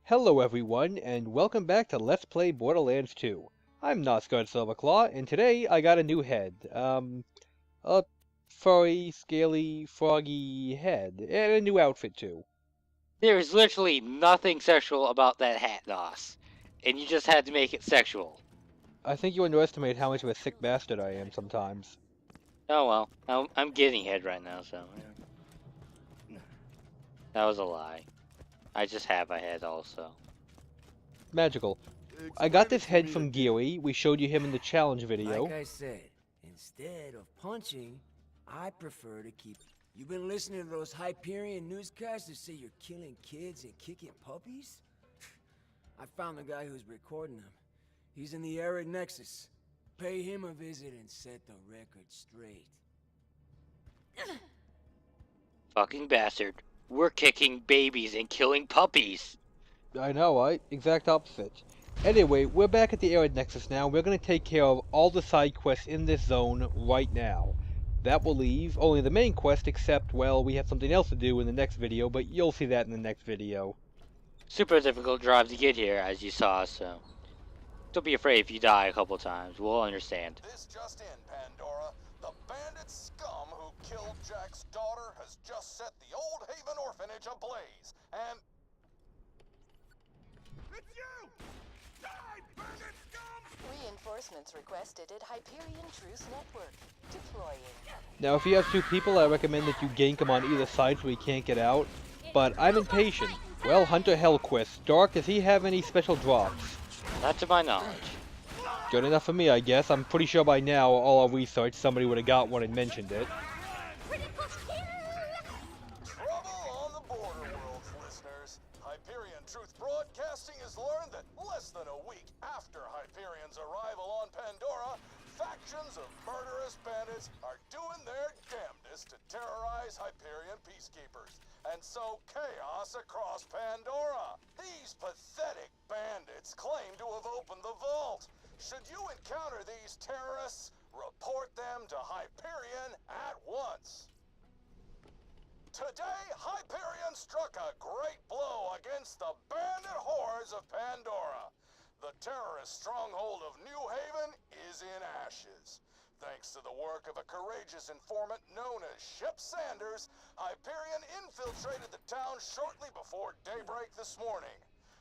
Hello everyone, and welcome back to Let's Play Borderlands 2. I'm Nosgard Silverclaw, and today I got a new head. A furry, scaly, froggy head, and a new outfit too. There is literally nothing sexual about that hat, Nos. And you just had to make it sexual. I think you underestimate how much of a sick bastard I am sometimes. Oh well, I'm getting head right now, so yeah. That was a lie. I just have a head also. Magical. I got this head from Geary. We showed you him in the challenge video. Like I said, instead of punching, I prefer to keep... You've been listening to those Hyperion newscasts that say you're killing kids and kicking puppies? I found the guy who's recording them. He's in the Arid Nexus. Pay him a visit and set the record straight. Fucking bastard. We're kicking babies and killing puppies. I know, right? Exact opposite. Anyway, we're back at the Arid Nexus now. We're going to take care of all the side quests in this zone right now. That will leave only the main quest, except, well, we have something else to do in the next video, but you'll see that in the next video. Super difficult drive to get here, as you saw, so... Don't be afraid if you die a couple times. We'll understand. This just in, Pandora. The bandit scum who killed Jack's daughter has just set the Old Haven orphanage ablaze, and... It's you! Die, bandit scum! Reinforcements requested at Hyperion Truce Network. Deploying. Now, if you have two people, I recommend that you gank them on either side so he can't get out. But I'm impatient. Well, Hunter Hellquist, Dark, does he have any special drops? Not to my knowledge. Good enough for me, I guess. I'm pretty sure by now, all our research, somebody would have got one and mentioned it. Trouble on the border worlds, listeners. Hyperion Truth Broadcasting has learned that less than a week after Hyperion's arrival on Pandora, factions of murderous bandits are doing their damnedest to terrorize Hyperion peacekeepers and sow chaos across Pandora. These pathetic bandits claim to have opened the vault. Should you encounter these terrorists, report them to Hyperion at once. Today, Hyperion struck a great blow against the bandit hordes of Pandora. The terrorist stronghold of New Haven is in ashes. Thanks to the work of a courageous informant known as Shep Sanders, Hyperion infiltrated the town shortly before daybreak this morning.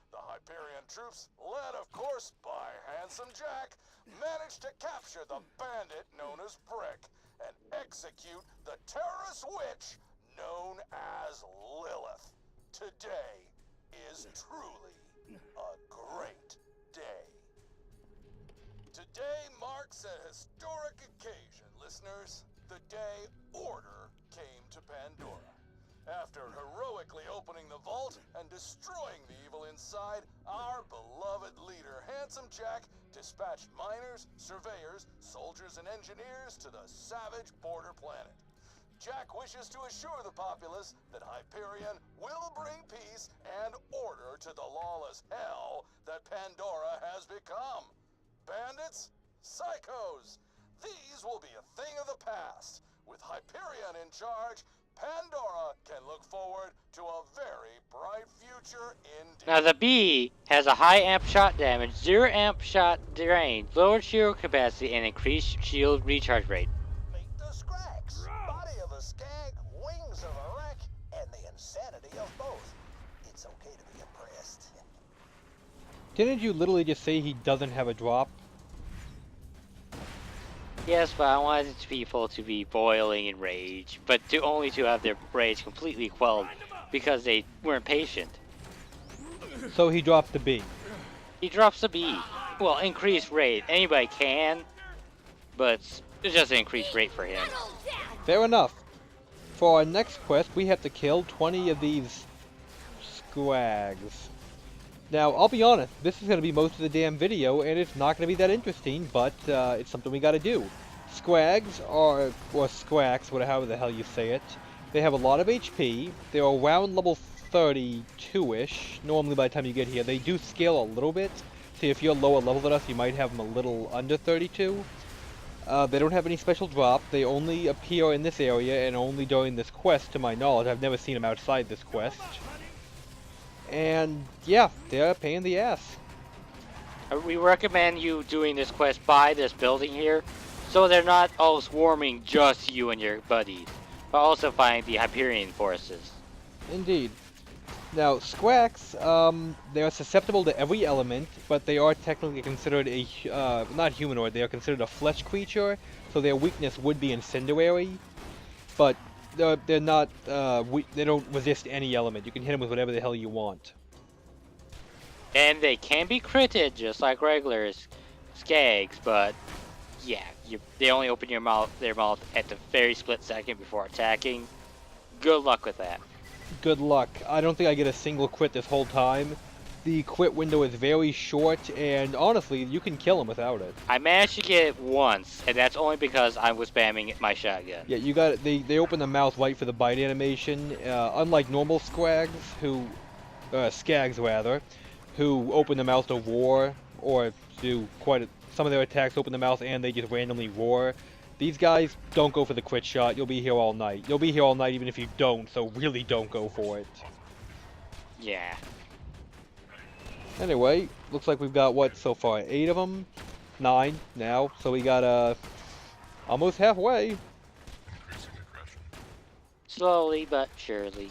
The Hyperion troops, led of course by Handsome Jack, managed to capture the bandit known as Brick and execute the terrorist witch known as Lilith. Today is truly a great day. Today marks a historic occasion, listeners. The day order came to Pandora. After heroically opening the vault and destroying the evil inside, our beloved leader, Handsome Jack, dispatched miners, surveyors, soldiers, and engineers to the savage border planet. Jack wishes to assure the populace that Hyperion will bring peace and order to the lawless hell that Pandora has become. Bandits, psychos, these will be a thing of the past. With Hyperion in charge, Pandora can look forward to a very bright future indeed. Now the B has a high amp shot damage, 0 amp shot range, lower shield capacity, and increased shield recharge rate. Meet the Scrags, body of a skag, wings of a wreck, and the insanity of both. It's okay to be impressed. Didn't you literally just say he doesn't have a drop? Yes, but I wanted people to be boiling in rage, but only to have their rage completely quelled because they weren't patient. So he dropped the B. He drops a B. Well, increased rate. Anybody can, but it's just an increased rate for him. Fair enough. For our next quest, we have to kill 20 of these squags. Now, I'll be honest, this is going to be most of the damn video, and it's not going to be that interesting, but it's something we got to do. Squags or squacks, whatever the hell you say it, they have a lot of HP. They're around level 32-ish, normally by the time you get here. They do scale a little bit, so if you're lower level than us, you might have them a little under 32. They don't have any special drop. They only appear in this area and only during this quest, to my knowledge. I've never seen them outside this quest. And yeah, they're a pain in the ass. We recommend you doing this quest by this building here, so they're not all swarming just you and your buddies, but also find the Hyperion forests. Indeed. Now, Squax, they're susceptible to every element, but they are technically considered a, not humanoid, they are considered a flesh creature, so their weakness would be incendiary, but they're not, they don't resist any element. You can hit them with whatever the hell you want. And they can be critted just like regular skags, but yeah, they only open their mouth at the very split second before attacking. Good luck with that. Good luck. I don't think I get a single crit this whole time. The crit window is very short, and honestly, you can kill them without it. I managed to get it once, and that's only because I was spamming my shotgun. Yeah, you got it. They open the mouth right for the bite animation. Unlike normal skags, who open the mouth to roar or do some of their attacks open the mouth and they just randomly roar. These guys don't go for the crit shot. You'll be here all night. You'll be here all night even if you don't, so really don't go for it. Yeah. Anyway, looks like we've got, what, so far? 8 of them? 9 now. So we got, almost halfway. Slowly but surely.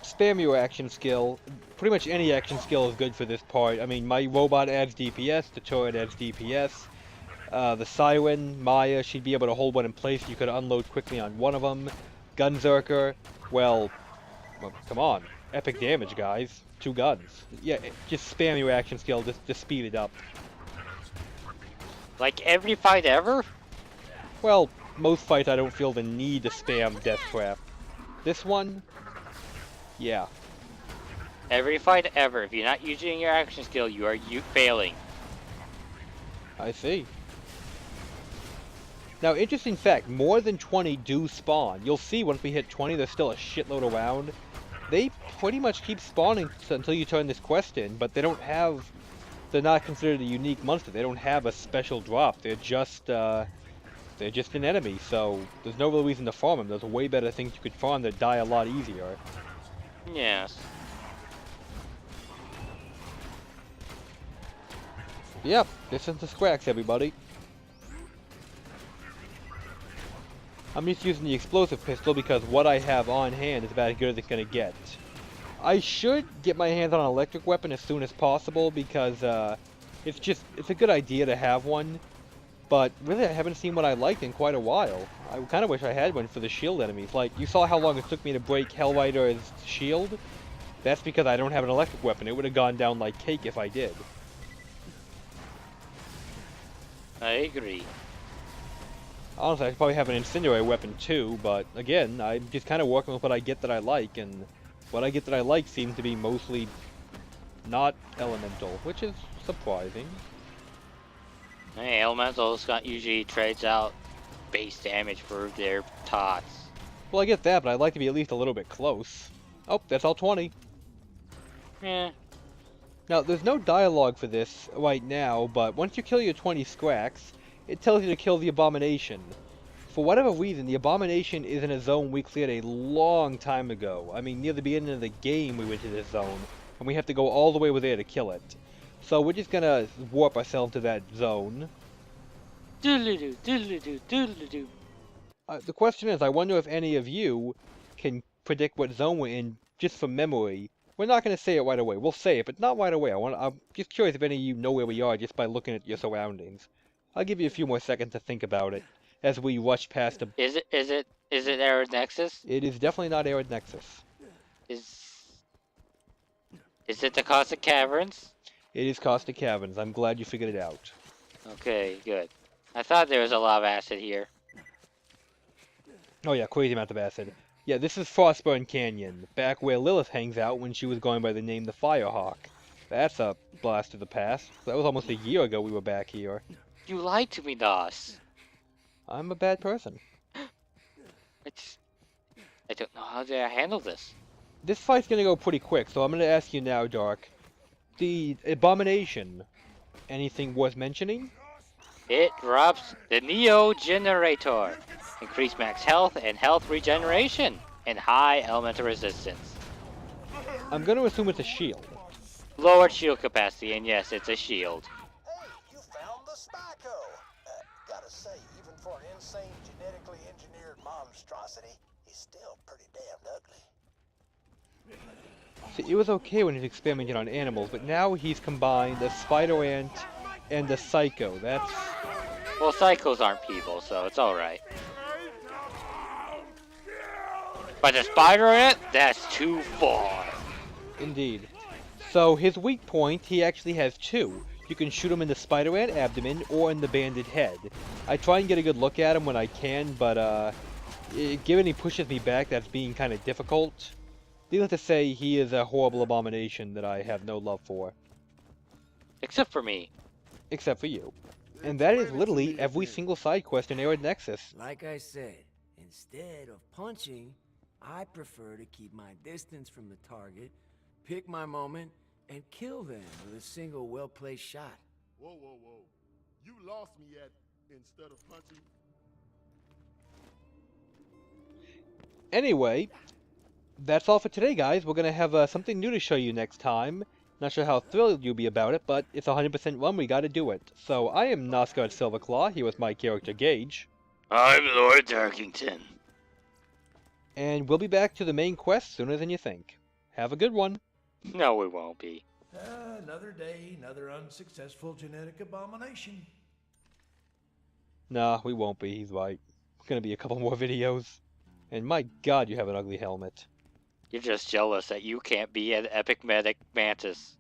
Spam your action skill. Pretty much any action skill is good for this part. I mean, my robot adds DPS, the turret adds DPS. The Siren, Maya, she'd be able to hold one in place. You could unload quickly on one of them. Gunzerker, well, come on. Epic damage, guys. 2 guns. Yeah, just spam your action skill, just speed it up. Like every fight ever? Well, most fights I don't feel the need to spam Death Trap. This one? Yeah. Every fight ever. If you're not using your action skill, you are failing. I see. Now, interesting fact, more than 20 do spawn. You'll see once we hit 20, there's still a shitload around. They pretty much keep spawning until you turn this quest in, but they don't have... They're not considered a unique monster. They don't have a special drop. They're just an enemy, so there's no real reason to farm them. There's way better things you could farm that die a lot easier. Yes. Yep, this is the Scrax, everybody. I'm just using the explosive pistol because what I have on hand is about as good as it's going to get. I should get my hands on an electric weapon as soon as possible because it's a good idea to have one. But really, I haven't seen what I liked in quite a while. I kind of wish I had one for the shield enemies. Like, you saw how long it took me to break Hellrider's shield? That's because I don't have an electric weapon. It would have gone down like cake if I did. I agree. Honestly, I should probably have an incendiary weapon too, but again, I'm just kind of working with what I get that I like, and what I get that I like seems to be mostly not elemental, which is surprising. Hey, elementals usually trades out base damage for their tots. Well, I get that, but I'd like to be at least a little bit close. Oh, that's all 20. Eh. Now, there's no dialogue for this right now, but once you kill your 20 Scrax, it tells you to kill the Abomination. For whatever reason, the Abomination is in a zone we cleared a long time ago. I mean, near the beginning of the game we went to this zone, and we have to go all the way over there to kill it. So we're just gonna warp ourselves to that zone. Doodle-doo, doodle-doo, doodle-doo. The question is, I wonder if any of you can predict what zone we're in just from memory. We're not going to say it right away. We'll say it, but not right away. I'm just curious if any of you know where we are just by looking at your surroundings. I'll give you a few more seconds to think about it as we rush past the... Is it Arid Nexus? It is definitely not Arid Nexus. Is it the Caustic Caverns? It is Caustic Caverns. I'm glad you figured it out. Okay, good. I thought there was a lot of acid here. Oh yeah, crazy amount of acid. Yeah, this is Frostburn Canyon, back where Lilith hangs out when she was going by the name the Firehawk. That's a blast of the past. That was almost a year ago we were back here. You lied to me, Nos. I'm a bad person. I don't know how to handle this. This fight's gonna go pretty quick, so I'm gonna ask you now, Dark. The Abomination, anything worth mentioning? It drops the Neo Generator. Increased max health and health regeneration. And high elemental resistance. I'm going to assume it's a shield. Lowered shield capacity, and yes, it's a shield. Hey, you found the Spyco. Gotta say, even for an insane, genetically engineered monstrosity, he's still pretty damn ugly. See, it was okay when he was experimenting on animals, but now he's combined the spider ant and the psycho. That's... Well, psychos aren't people, so it's alright. But the spider ant, that's too far. Indeed. So his weak point, he actually has two. You can shoot him in the spider ant abdomen or in the banded head. I try and get a good look at him when I can, but given he pushes me back, that's being kind of difficult. Needless to say, he is a horrible abomination that I have no love for. Except for me. Except for you. And that is literally every single side quest in Arid Nexus. Like I said, instead of punching, I prefer to keep my distance from the target, pick my moment, and kill them with a single well-placed shot. Whoa, whoa, whoa. You lost me at instead of punching. Anyway, that's all for today, guys. We're going to have something new to show you next time. Not sure how thrilled you'll be about it, but it's a 100% run, we gotta do it. So, I am Nosgard Silverclaw, here with my character Gage. I'm Lord Darkington. And we'll be back to the main quest sooner than you think. Have a good one. No, we won't be. Another day, another unsuccessful genetic abomination. Nah, we won't be, he's right. Gonna be a couple more videos. And my god, you have an ugly helmet. You're just jealous that you can't be an epic medic mantis.